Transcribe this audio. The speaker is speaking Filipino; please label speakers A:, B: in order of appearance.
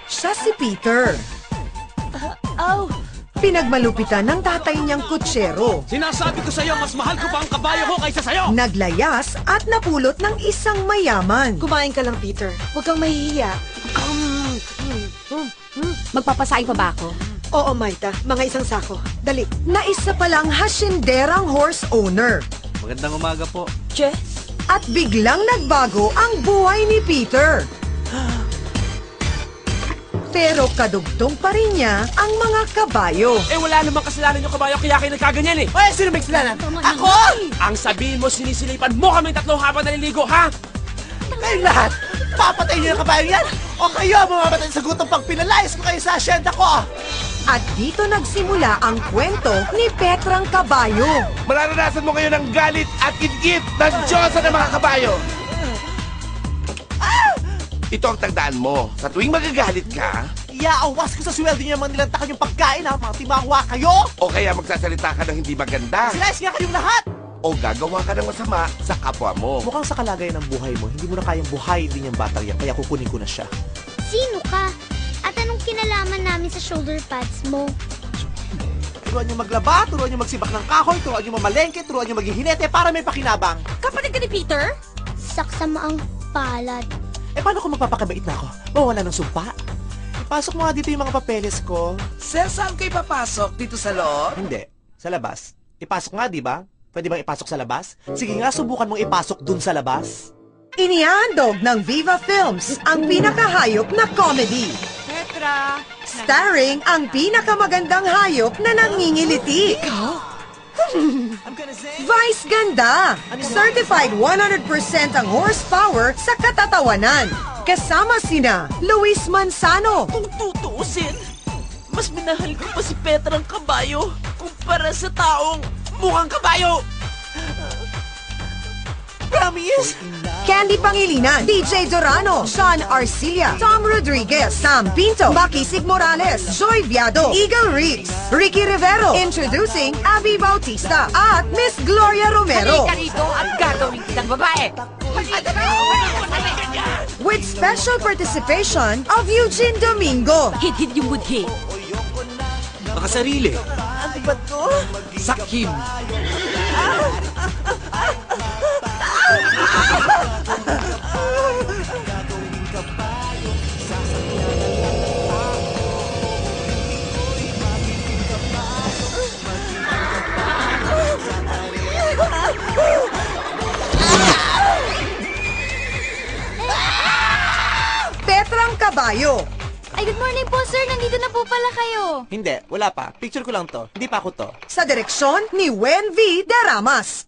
A: Siya si Peter. Pinagmalupitan ng tatay niyang kutsero.
B: Sinasabi ko sa'yo, mas mahal ko pa ang kabayo ko kaysa sa'yo!
A: Naglayas at napulot ng isang mayaman.
C: Kumain ka lang, Peter. Huwag kang mahihiya.
D: Magpapasaing pa ba ako?
C: Oo, Maita. Mga isang sako. Dali.
A: Na isa palang hasinderang horse owner.
B: Magandang umaga po.
C: Jess?
A: At biglang nagbago ang buhay ni Peter. Pero kadugtong pa rin niya ang mga kabayo.
B: Eh wala namang kasalanan yung kabayo kaya kayo nagkaganyan eh!
E: Oy, sino may kasalanan? Ako!
B: Ang sabihin mo, sinisilipan mo kami tatlong habang naliligo, ha?
E: Kayong lahat! Papatayin niyo yung kabayo yan! O kayo, mamamatay sa gutom pag pinalayas ko kayo sa asyenda ko!
A: At dito nagsimula ang kwento ni Petrang Kabayo.
F: Mararanasan mo ngayon ang galit at gitgit ng Diyosa ng mga kabayo. Ito ang tagdaan mo. Sa tuwing magagalit ka,
E: Iaawas ko sa sweldo niyo mga nilantakan yung pagkain ha, mga timangwa kayo!
F: o kaya magsasalita ka ng hindi maganda,
E: Silayas nga kayong lahat!
F: o gagawa ka ng masama sa kapwa mo.
E: Mukhang sa kalagayan ng buhay mo, hindi mo na kayang buhayin din yung batang yan, kaya kukunin ko na siya.
G: Sino ka? At anong kinalaman namin sa shoulder pads mo?
E: Turuan niyo maglaba, turuan niyo magsibak ng kahoy, turuan niyo mamalengke, turuan niyo maging hinete para may pakinabang.
D: Kapatid ka ni Peter?
G: Saksama ang palad.
E: Eh paano kung magpapakabait na ako? Mawala ng sumpa? Ipasok mo nga dito yung mga papeles ko.
H: Sir, saan kayo papasok? Dito sa loob?
E: Hindi, sa labas. Ipasok nga, di ba? Pwede bang ipasok sa labas? Sige nga, subukan mong ipasok dun sa labas.
A: Inihandog ng Viva Films ang pinakahayop na comedy.
D: Petra!
A: Starring ang pinakamagandang hayop na nangingiliti. Vice Ganda! Certified 100% ang horsepower sa katatawanan. Kasama sina Luis Manzano,
H: Kung tutuusin, mas minahal ko pa si Petrang Kabayo kumpara sa taong mukhang kabayo!
E: Promise!
A: Candy Pangilinan, DJ Dorano, Sean Arcilla, Tom Rodriguez, Sam Pinto, Makisig Morales, Joy Viado, Eagle Reeves, Ricky Rivero, introducing Abby Bautista at Miss Gloria Romero.
D: Halika rito at gagawin kitang babae!
A: With special participation of Eugene Domingo.
D: Hit-hit yung budhi.
B: Makasarili.
E: Ano ba to?
B: Sakim.
A: Petrang Kabayo.
G: Ay, good morning po, sir. Nandito na po pala kayo.
E: Hindi, wala pa. Picture ko lang to. Hindi pa ako to.
A: Sa direksyon ni Wen V. Daramas.